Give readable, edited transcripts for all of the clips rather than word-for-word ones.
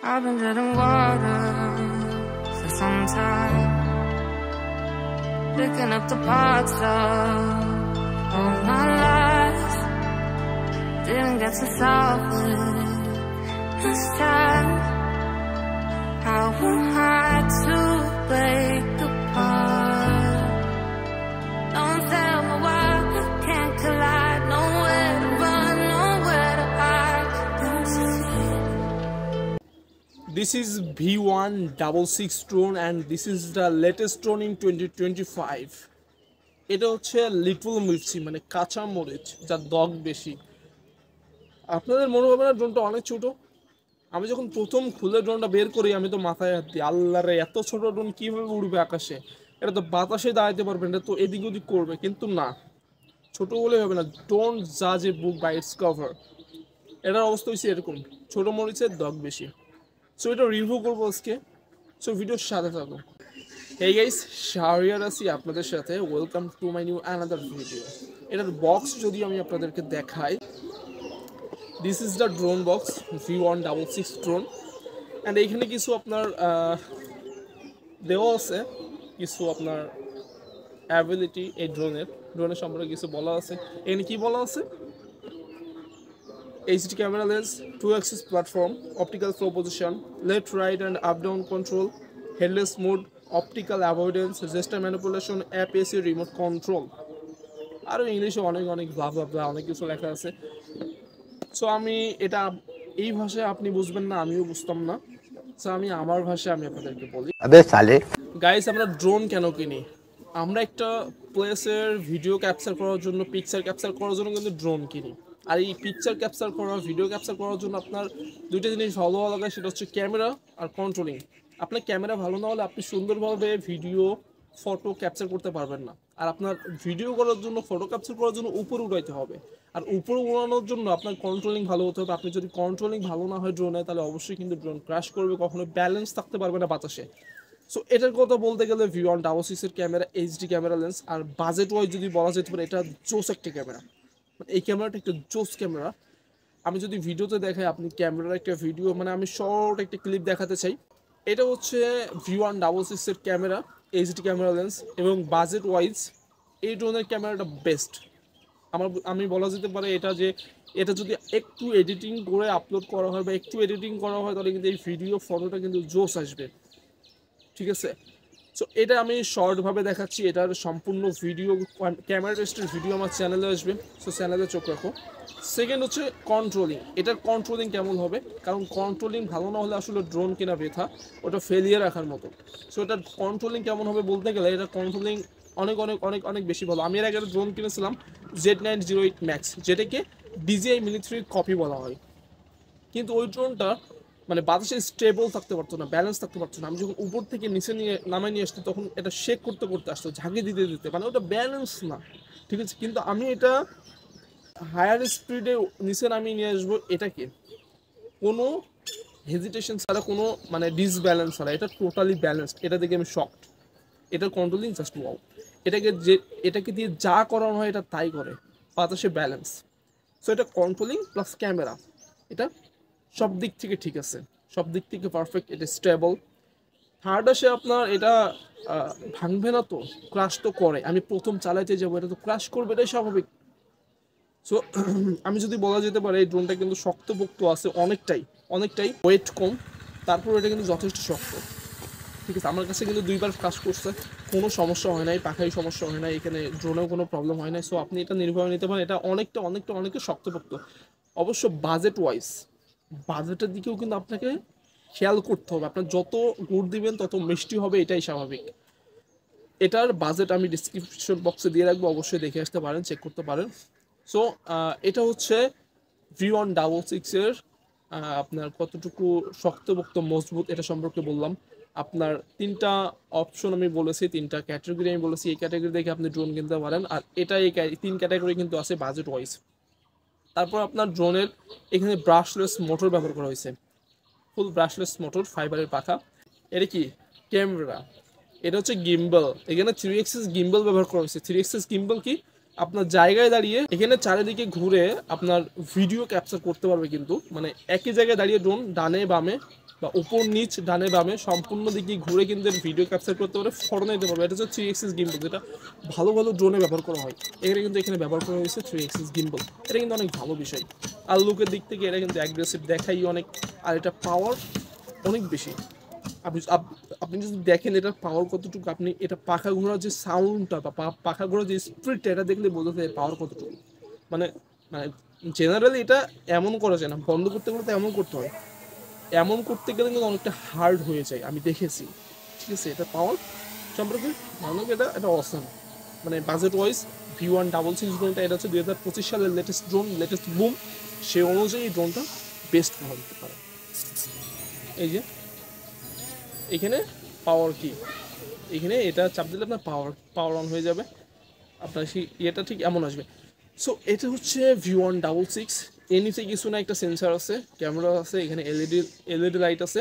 I've been treading water for some time, picking up the parts of all my life. Didn't get to solve it this time. How am I to break apart? Don't tell me why we can't collide. Nowhere to run, nowhere to hide. This is V166 drone and this is the latest drone in 2025. এটা হচ্ছে little Mirchi মানে কাঁচা মরিচ যার দগ বেশি। আপনাদের মনে হবে না ড্রোনটা অনেক ছোট? আমি যখন প্রথম খুলে ড্রোনটা বের করি আমি তো মাথায় হাত দিই, আল্লাহ রে এত ছোট ড্রোন কীভাবে উড়বে আকাশে, এটা তো বাতাসে দাঁড়াতে পারবে না, তো এদিক ওদিক করবে। কিন্তু না, ছোটো বলে হবে না, ডোন্ট জাজ এ বুক বাই ইটস কভার। এটার অবস্থা হচ্ছে এরকম, ছোটো মরিচের দগ বেশি। সো এটা রিভিউ করবো আজকে, সো ভিডিওর সাথে থাকো। হেই গাইস, শাহরিয়ার আছি আপনাদের সাথে, welcome to my new another video. এটার বক্স যদি আমি আপনাদেরকে দেখাই, this is the drone box V166 drone. And এইখানে কিছু আপনার দেওয়া আছে, কিছু আপনার অ্যাবিলিটি এই ড্রোনের সম্পর্কে কিছু বলা আছে। এখানে কি বলা আছে? HD camera lens, 2-axis platform, optical flow position, left, right and up down control, headless mode, optical avoidance, gesture manipulation, APS remote control। আরও ইংলিশে অনেক ব্লা অনেক কিছু লেখা আছে। সো আমি এটা এই ভাষায় আপনি বুঝবেন না, আমিও বুঝতাম না। সো আমি আমার ভাষায় আমি আপনাদেরকে বলি। গাইস, আমরা ড্রোন কেন কিনি? আমরা একটা প্লেসের ভিডিও ক্যাপচার করার জন্য, পিকচার ক্যাপচার করার জন্য কিন্তু ড্রোন কিনি। আর এই পিকচার ক্যাপচার করা, ভিডিও ক্যাপচার করার জন্য আপনার দুইটা জিনিস ভালো হওয়া লাগে, সেটা হচ্ছে ক্যামেরা আর কন্ট্রোলিং। আপনার ক্যামেরা ভালো না হলে আপনি সুন্দরভাবে ভিডিও, ফটো ক্যাপচার করতে পারবেন না। আর আপনার ভিডিও করার জন্য, ফটো ক্যাপচার করার জন্য উপরে উঠাইতে হবে। আর উপরে উড়ানোর জন্য আপনার কন্ট্রোলিং ভালো হতে হবে। আপনি যদি কন্ট্রোলিং ভালো না হয় ড্রোনে, তাহলে অবশ্যই কিন্তু ড্রোন ক্র্যাশ করবে, কখনো ব্যালেন্স থাকতে পারবে না বাতাসে। সো এটার কথা বলতে গেলে V166 এর ক্যামেরা, HD ক্যামেরা লেন্স, আর বাজেট ওয়াইজ যদি বলা যেতে পারে, এটা জোস একটা ক্যামেরা। এই ক্যামেরাটা একটা জোস ক্যামেরা। আমি যদি ভিডিওতে দেখাই, আপনি ক্যামেরার একটা ভিডিও, মানে আমি শর্ট একটা ক্লিপ দেখাতে চাই। এটা হচ্ছে V166 এর ক্যামেরা, HD ক্যামেরা লেন্স, এবং বাজেট ওয়াইজ এই ড্রোনের ক্যামেরাটা বেস্ট। আমি বলা যেতে পারে এটা যে এটা যদি একটু এডিটিং করে আপলোড করা হয় বা একটু এডিটিং করা হয়, তাহলে কিন্তু এই ভিডিও, ফটোটা কিন্তু জোস আসবে। ঠিক আছে, সো এটা আমি শর্টভাবে দেখাচ্ছি। এটার সম্পূর্ণ ভিডিও, ক্যামেরা টেস্টের ভিডিও আমার চ্যানেলে আসবে, সো চ্যানেলে চোখ রাখো। সেকেন্ড হচ্ছে কন্ট্রোলিং। এটার কন্ট্রোলিং কেমন হবে? কারণ কন্ট্রোলিং ভালো না হলে আসলে ড্রোন কেনা বৃথা, ওটা ফেলিয়ার রাখার মতো। সো এটার কন্ট্রোলিং কেমন হবে বলতে গেলে, এটা কন্ট্রোলিং অনেক বেশি ভালো। আমি এর আগে একটা ড্রোন কিনেছিলাম Z908 Max, যেটাকে DJI মিলিটারির কপি বলা হয়। কিন্তু ওই ড্রোনটা মানে বাতাসে স্টেবল থাকতে পারতো না, ব্যালেন্স থাকতে পারতো না। আমি যখন উপর থেকে নিচে নামাই নিয়ে আসতো, তখন এটা শেক করতে আসতো, ঝাঁকি দিতে, মানে ওটা ব্যালেন্স না। ঠিক আছে, কিন্তু আমি এটা হায়ার স্পিডে নিচে নামিয়ে নিয়ে আসবো, এটাকে কোনো হেজিটেশন ছাড়া, কোনো মানে ডিসব্যালেন্স ছাড়া, এটা টোটালি ব্যালেন্সড। এটা দেখে আমি শকড। এটার কন্ট্রোলিং জাস্ট ওয়াও। এটাকে দিয়ে যা করানো হয় এটা তাই করে, বাতাসে ব্যালেন্স। সো এটা কন্ট্রোলিং প্লাস ক্যামেরা, এটা সব দিক থেকে ঠিক আছে, সব দিক থেকে পারফেক্ট। এটা স্টেবল। থার্ড আসে আপনার, এটা ভাঙবে না তো, ক্রাশ তো করে। আমি প্রথম চালাইতে যাবো, এটা তো ক্রাশ করবে, এটাই স্বাভাবিক। সো আমি যদি বলা যেতে পারে, এই ড্রোনটা কিন্তু শক্তপোক্ত আছে অনেকটাই ওয়েট কম, তারপর এটা কিন্তু যথেষ্ট শক্ত। ঠিক আছে, আমার কাছে কিন্তু 2বার কাজ করছে, কোনো সমস্যা হয় নাই, পাখায় সমস্যা হয় নাই, এখানে ড্রোনেও কোনো প্রবলেম হয় নাই। সো আপনি এটা নির্ভয়ে নিতে পারেন, এটা অনেকটা শক্তপোক্ত। অবশ্য বাজেটের দিকেও কিন্তু আপনাকে খেয়াল করতে হবে। আপনার যত গুড় দিবেন তত মিষ্টি হবে, এটাই স্বাভাবিক। এটার বাজেট আমি ডিসক্রিপশন বক্সে দিয়ে রাখবো, অবশ্যই দেখে আসতে পারেন, চেক করতে পারেন। সো এটা হচ্ছে V166 এর আপনার কতটুকু শক্তপোক্ত, মজবুত, এটা সম্পর্কে বললাম। আপনার 3টা অপশন আমি বলেছি, 3টা ক্যাটাগরি আমি বলেছি। এই ক্যাটাগরি দেখে আপনি ড্রোন কিনতে পারেন। আর এটা এই 3 ক্যাটাগরি কিন্তু আছে বাজেট ওয়াইজ। তারপর আপনার ড্রোনের এখানে ব্রাশলেস মোটর ব্যবহার করা হয়েছে, ফুল ব্রাশলেস মোটর, ফাইবারের পাখা। এটা কি ক্যামেরা, এটা হচ্ছে গিম্বল। এখানে 3 axis গিম্বল ব্যবহার করা হয়েছে। 3 axis গিম্বল কি, আপনার জায়গায় দাঁড়িয়ে এখানে চারিদিকে ঘুরে আপনার ভিডিও ক্যাপচার করতে পারবে, কিন্তু মানে একই জায়গায় দাঁড়িয়ে ড্রোন ডানে বামে বা উপর নিচ ডানে বামে সম্পূর্ণ দিকে ঘুরে কিন্তু ভিডিও ক্যাপচার করতে পারে, ফটো নিতে পারবে। এটা হচ্ছে 3 এক্সিস গিম্বল, যেটা ভালো ভালো ড্রোনে ব্যবহার করা হয়। এখানে কিন্তু এখানে ব্যবহার করা হয়েছে 3 এক্সিস গিম্বল। এটা কিন্তু অনেক ভালো বিষয়। আর লুকের দিক থেকে এটা কিন্তু অ্যাগ্রেসিভ দেখাই অনেক, আর এটা পাওয়ার অনেক বেশি। আপনি যদি দেখেন এটার পাওয়ার কতটুকু, আপনি এটা পাখা ঘোরার যে সাউন্ডটা বা পাখা ঘোরার যে স্পিডটা, এটা দেখলে বোঝা যায় পাওয়ার কতটুকু। মানে মানে জেনারেলি এটা এমন করা যায় না, বন্ধ করতে গেলে তো এমন করতে হয়, এমন করতে গেলে কিন্তু অনেকটা হার্ড হয়ে যায়, আমি দেখেছি। ঠিক আছে, এটা পাওয়ার সম্পর্কে ভালো, এটা এটা অসাম। মানে বাজেট ওয়াইজ V166 ড্রোনটা, এটা হচ্ছে 2025 সালের লেটেস্ট ড্রোন, লেটেস্ট বুম, সে অনুযায়ী এই ড্রোনটা বেস্ট ভালো দিতে পারে। এই যে এখানে পাওয়ার কি, এখানে এটা চাপ দিলে আপনার পাওয়ার অন হয়ে যাবে, আপনার সেই ইয়েটা ঠিক এমন আসবে। সো এটা হচ্ছে V166। এর নিচে কিছু না, একটা সেন্সার আছে, ক্যামেরা আছে, এখানে এলইডি লাইট আছে,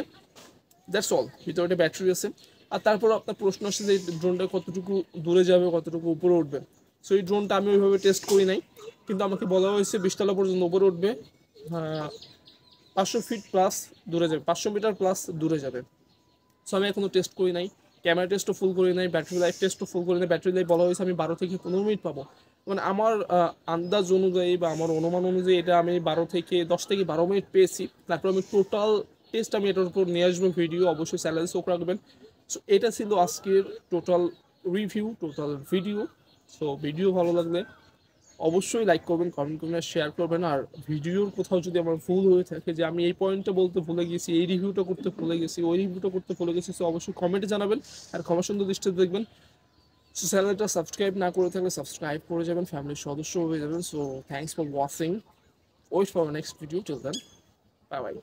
দ্যাটস অল। ভিতরে একটা ব্যাটারি আছে। আর তারপর আপনার প্রশ্ন আসছে যে ড্রোনটা কতটুকু দূরে যাবে, কতটুকু উপরে উঠবে। সো এই ড্রোনটা আমি ওইভাবে টেস্ট করি নাই, কিন্তু আমাকে বলা হয়েছে 20 তলা পর্যন্ত উপরে উঠবে, 500 ফিট প্লাস দূরে যাবে, 500 মিটার প্লাস দূরে যাবে। সো আমি এখনও টেস্ট করি নাই, ক্যামেরা টেস্টও ফুল করি নাই, ব্যাটারি লাইফ টেস্টও ফুল করি নাই। ব্যাটারি লাইফ বলা হয়েছে আমি 12 থেকে 15 মিনিট পাবো। মানে আমার আন্দাজ অনুযায়ী বা আমার অনুমান অনুযায়ী এটা আমি 10 থেকে 12 মিনিট পেয়েছি। তারপর আমি টোটাল টেস্ট আমি এটার উপর নিয়ে আসবো ভিডিও, অবশ্যই চ্যানেল চোখ রাখবেন। সো এটা ছিল আজকের total review, total video. So video ভালো লাগলে অবশ্যই লাইক করবেন, কমেন্ট করবেন, শেয়ার করবেন। আর ভিডিওর কোথাও যদি আমার ভুল হয়ে থাকে, যে আমি এই পয়েন্টটা বলতে ভুলে গেছি, এই রিভিউটা করতে ভুলে গেছি, ওই রিভিউটা করতে ভুলে গেছি, সো অবশ্যই কমেন্টে জানাবেন। আর ক্ষমা সুন্দর দৃষ্টিতে দেখবেন। সো চ্যানেলটা সাবস্ক্রাইব না করে থাকলে সাবস্ক্রাইব করে যাবেন, ফ্যামিলির সদস্য হয়ে যাবেন। So thanks for watching, wait for next video, till then bye by.